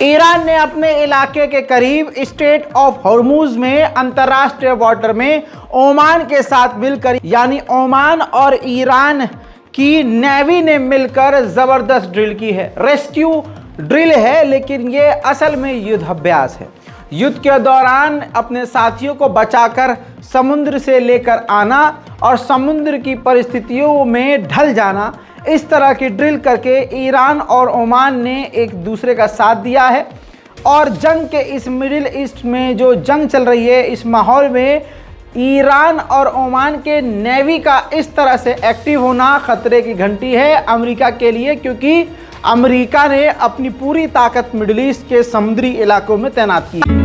Iran ने अपने इलाके के करीब स्ट्रेट ऑफ हॉर्मुज में अंतरराष्ट्रीय वाटर में ओमान के साथ मिलकर, यानी ओमान और ईरान की नेवी ने मिलकर जबरदस्त ड्रिल की है। रेस्क्यू ड्रिल है, लेकिन ये असल में युद्ध अभ्यास है। युद्ध के दौरान अपने साथियों को बचाकर समुद्र से लेकर आना और समुद्र की परिस्थितियों में ढल जाना, इस तरह की ड्रिल करके ईरान और ओमान ने एक दूसरे का साथ दिया है। और जंग के इस मिडिल ईस्ट में जो जंग चल रही है, इस माहौल में ईरान और ओमान के नेवी का इस तरह से एक्टिव होना खतरे की घंटी है अमेरिका के लिए, क्योंकि अमेरिका ने अपनी पूरी ताकत मिडिल ईस्ट के समुद्री इलाकों में तैनात की है।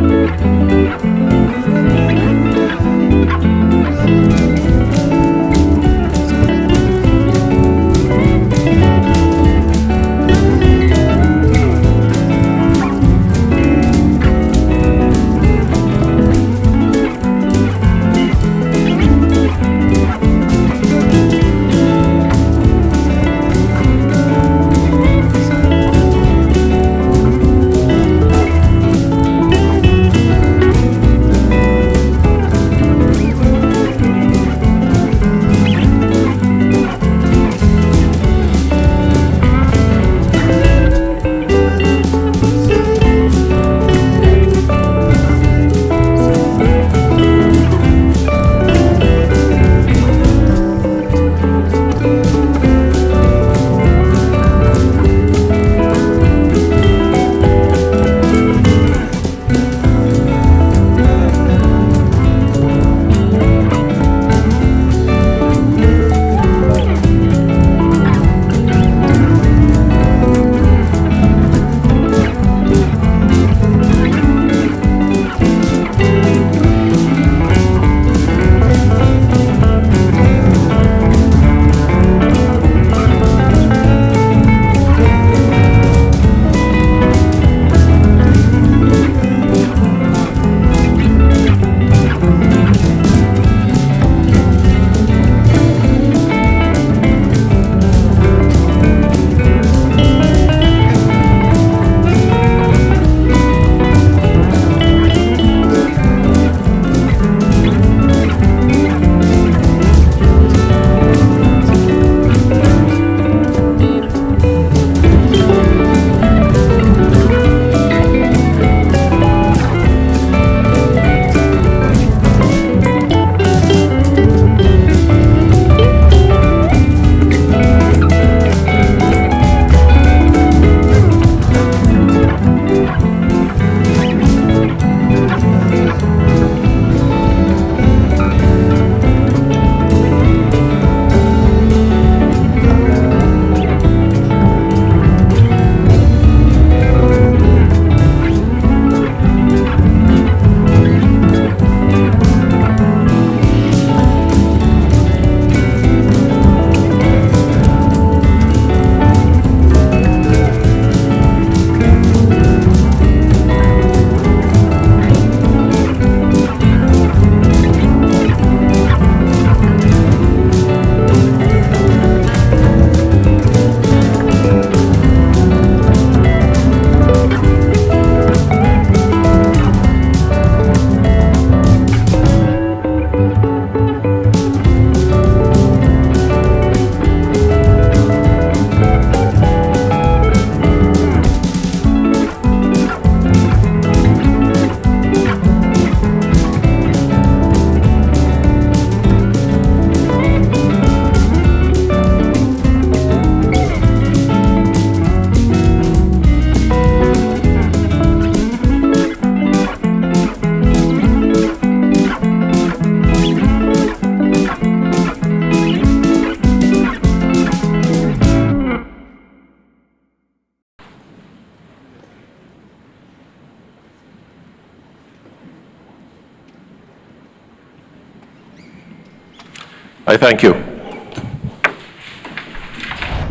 I thank you.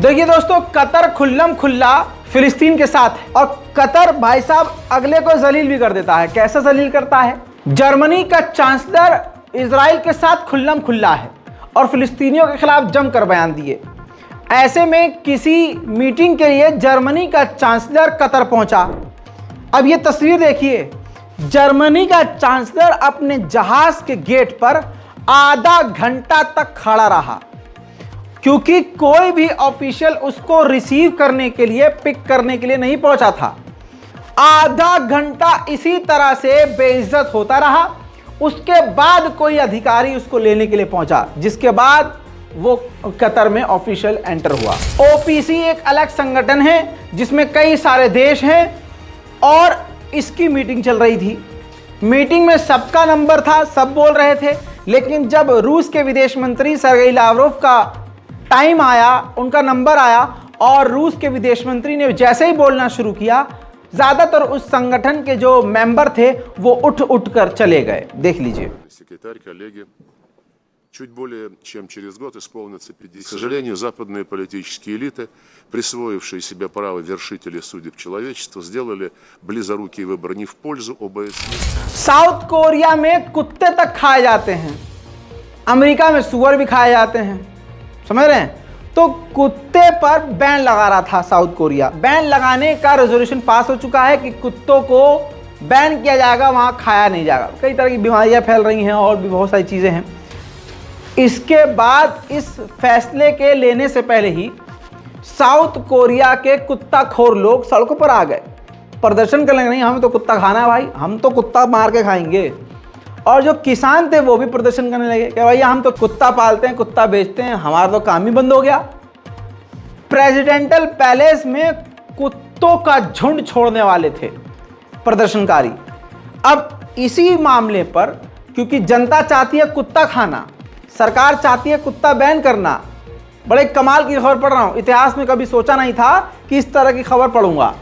देखिए दोस्तों, कतर खुल्लम खुल्ला फिलिस्तीन के साथ है और कतर भाई साहब अगले को जलील भी कर देता है। कैसे जलील करता है? जर्मनी का चांसलर इजराइल के साथ खुल्लम खुल्ला है और फिलिस्तीनियों के खिलाफ जमकर बयान दिए। ऐसे में किसी मीटिंग के लिए जर्मनी का चांसलर कतर पहुंचा। अब ये तस्वीर देखिए, जर्मनी का चांसलर अपने जहाज के गेट पर आधा घंटा तक खड़ा रहा क्योंकि कोई भी ऑफिशियल उसको रिसीव करने के लिए, पिक करने के लिए नहीं पहुंचा था। आधा घंटा इसी तरह से बेइज्जत होता रहा। उसके बाद कोई अधिकारी उसको लेने के लिए पहुंचा, जिसके बाद वो कतर में ऑफिशियल एंटर हुआ। ओपीसी एक अलग संगठन है जिसमें कई सारे देश हैं और इसकी मीटिंग चल रही थी। मीटिंग में सबका नंबर था, सब बोल रहे थे, लेकिन जब रूस के विदेश मंत्री सर्गेई लावरोव का टाइम आया, उनका नंबर आया और रूस के विदेश मंत्री ने जैसे ही बोलना शुरू किया, ज्यादातर उस संगठन के जो मेंबर थे वो उठ कर चले गए। देख लीजिए। Чуть более чем через год исполнится 50. К сожалению, западные политические элиты, присвоившие себе право вершителей судеб человечества, сделали близорукий выбор не в пользу ОБСЕ. साउथ कोरिया में कुत्ते तक खाए जाते हैं, अमेरिका में सुअर भी खाए जाते हैं, समझ रहे हैं? तो कुत्ते पर बैन लगा रहा था साउथ कोरिया। बैन लगाने का रेजोल्यूशन पास हो चुका है कि कुत्तों को बैन किया जाएगा, वहां खाया नहीं जाएगा। कई तरह की बीमारियां फैल रही हैं और भी बहुत सारी चीजें हैं। इसके बाद इस फैसले के लेने से पहले ही साउथ कोरिया के कुत्ताखोर लोग सड़कों पर आ गए, प्रदर्शन करने लगे। नहीं, हमें तो कुत्ता खाना है भाई, हम तो कुत्ता मार के खाएंगे। और जो किसान थे वो भी प्रदर्शन करने लगे कि भैया हम तो कुत्ता पालते हैं, कुत्ता बेचते हैं, हमारा तो काम ही बंद हो गया। प्रेसिडेंटल पैलेस में कुत्तों का झुंड छोड़ने वाले थे प्रदर्शनकारी। अब इसी मामले पर, क्योंकि जनता चाहती है कुत्ता खाना, सरकार चाहती है कुत्ता बैन करना। बड़े कमाल की खबर पढ़ रहा हूं, इतिहास में कभी सोचा नहीं था कि इस तरह की खबर पढ़ूंगा।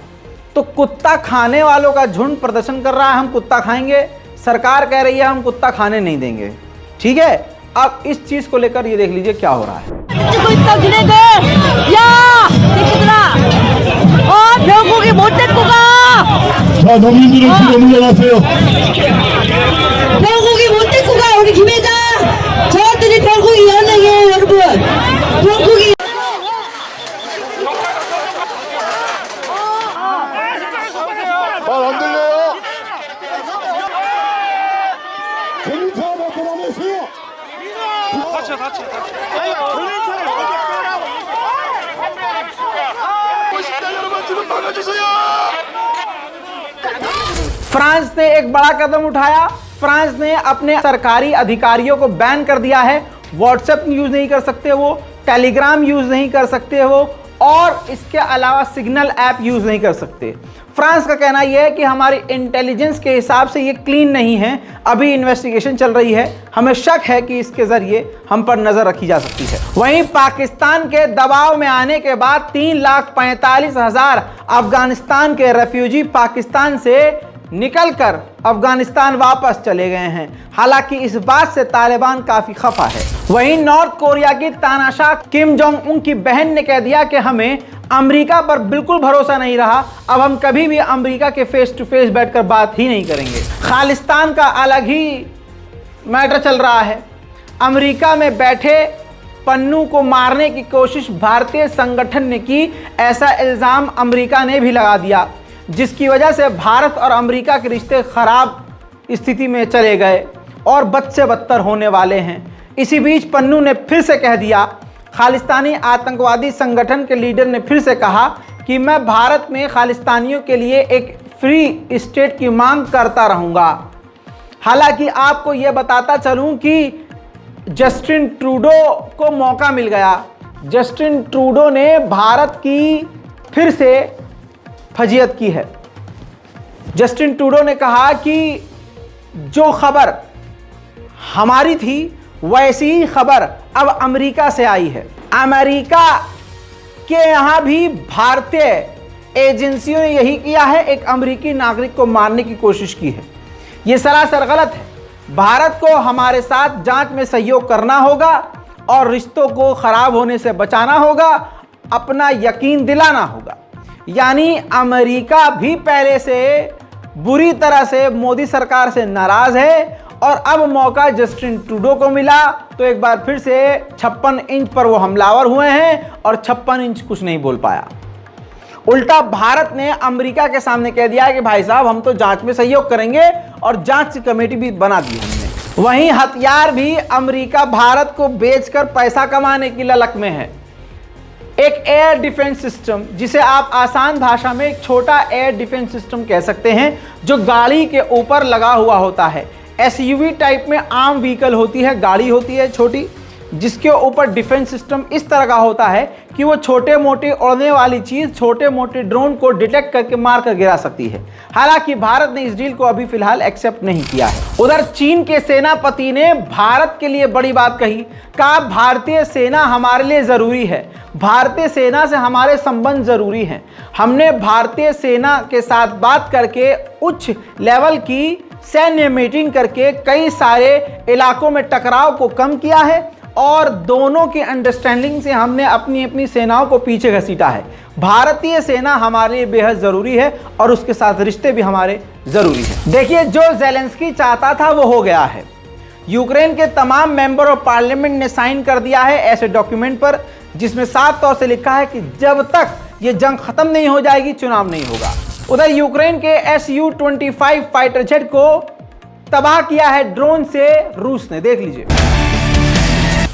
तो कुत्ता खाने वालों का झुंड प्रदर्शन कर रहा है, हम कुत्ता खाएंगे। सरकार कह रही है हम कुत्ता खाने नहीं देंगे। ठीक है, अब इस चीज को लेकर ये देख लीजिए क्या हो रहा है। फ्रांस ने एक बड़ा कदम उठाया। फ्रांस ने अपने सरकारी अधिकारियों को बैन कर दिया है। व्हाट्सएप यूज नहीं कर सकते वो, टेलीग्राम यूज नहीं कर सकते वो, और इसके अलावा सिग्नल ऐप यूज नहीं कर सकते। फ्रांस का कहना यह है कि हमारी इंटेलिजेंस के हिसाब से ये क्लीन नहीं है, अभी इन्वेस्टिगेशन चल रही है, हमें शक है कि इसके जरिए हम पर नजर रखी जा सकती है। वहीं पाकिस्तान के दबाव में आने के बाद 3,45,000 अफगानिस्तान के रेफ्यूजी पाकिस्तान से निकलकर अफगानिस्तान वापस चले गए हैं। हालांकि इस बात से तालिबान काफी खफा है। वहीं नॉर्थ कोरिया की तानाशाह किम जोंग उन की बहन ने कह दिया कि हमें अमेरिका पर बिल्कुल भरोसा नहीं रहा, अब हम कभी भी अमेरिका के फेस टू फेस बैठकर बात ही नहीं करेंगे। खालिस्तान का अलग ही मैटर चल रहा है। अमेरिका में बैठे पन्नू को मारने की कोशिश भारतीय संगठन ने की, ऐसा इल्जाम अमेरिका ने भी लगा दिया, जिसकी वजह से भारत और अमेरिका के रिश्ते खराब स्थिति में चले गए और बद से बदतर होने वाले हैं। इसी बीच पन्नू ने फिर से कह दिया, खालिस्तानी आतंकवादी संगठन के लीडर ने फिर से कहा कि मैं भारत में खालिस्तानियों के लिए एक फ्री स्टेट की मांग करता रहूँगा। हालांकि आपको यह बताता चलूँ कि जस्टिन ट्रूडो को मौका मिल गया। जस्टिन ट्रूडो ने भारत की फिर से फजीयत की है। जस्टिन ट्रूडो ने कहा कि जो खबर हमारी थी वैसी ही खबर अब अमेरिका से आई है। अमेरिका के यहाँ भी भारतीय एजेंसियों ने यही किया है, एक अमेरिकी नागरिक को मारने की कोशिश की है। ये सरासर गलत है। भारत को हमारे साथ जांच में सहयोग करना होगा और रिश्तों को खराब होने से बचाना होगा, अपना यकीन दिलाना होगा। यानी अमेरिका भी पहले से बुरी तरह से मोदी सरकार से नाराज है और अब मौका जस्टिन ट्रूडो को मिला तो एक बार फिर से 56 इंच पर वो हमलावर हुए हैं और 56 इंच कुछ नहीं बोल पाया। उल्टा भारत ने अमेरिका के सामने कह दिया कि भाई साहब हम तो जांच में सहयोग करेंगे और जांच की कमेटी भी बना दी हमने। वहीं हथियार भी अमेरिका भारत को बेचकर पैसा कमाने की ललक में है। एक एयर डिफेंस सिस्टम, जिसे आप आसान भाषा में एक छोटा एयर डिफेंस सिस्टम कह सकते हैं, जो गाड़ी के ऊपर लगा हुआ होता है। एसयूवी टाइप में आम व्हीकल होती है, गाड़ी होती है छोटी, जिसके ऊपर डिफेंस सिस्टम इस तरह का होता है कि वो छोटे मोटे उड़ने वाली चीज, छोटे मोटे ड्रोन को डिटेक्ट करके मार कर गिरा सकती है। हालांकि भारत ने इस डील को अभी फिलहाल एक्सेप्ट नहीं किया है। उधर चीन के सेनापति ने भारत के लिए बड़ी बात कही, कहा भारतीय सेना हमारे लिए जरूरी है, भारतीय सेना से हमारे संबंध जरूरी हैं। हमने भारतीय सेना के साथ बात करके उच्च लेवल की सैन्य मीटिंग करके कई सारे इलाकों में टकराव को कम किया है और दोनों की अंडरस्टैंडिंग से हमने अपनी अपनी सेनाओं को पीछे घसीटा है। भारतीय सेना हमारे लिए बेहद जरूरी है और उसके साथ रिश्ते भी हमारे जरूरी हैं। देखिए, जो ज़ेलेंस्की चाहता था वो हो गया है। यूक्रेन के तमाम मेंबर ऑफ पार्लियामेंट ने साइन कर दिया है ऐसे डॉक्यूमेंट पर, जिसमें साफ तौर से लिखा है कि जब तक ये जंग खत्म नहीं हो जाएगी चुनाव नहीं होगा। उधर यूक्रेन के Su-25 फाइटर जेट को तबाह किया है ड्रोन से रूस ने, देख लीजिए।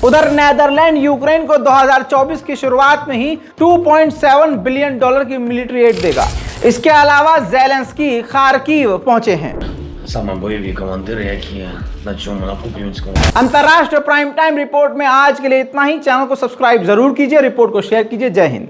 उधर नेदरलैंड यूक्रेन को 2024 की शुरुआत में ही $2.7 बिलियन की मिलिट्री एड देगा। इसके अलावा ज़ेलेंस्की खार्किव पहुंचे हैं। Саме бойові командири, які на цьому на Куп'янському. अंतरराष्ट्रीय प्राइम टाइम रिपोर्ट में आज के लिए इतना ही। चैनल को सब्सक्राइब जरूर कीजिए, रिपोर्ट को शेयर कीजिए। जय हिंद।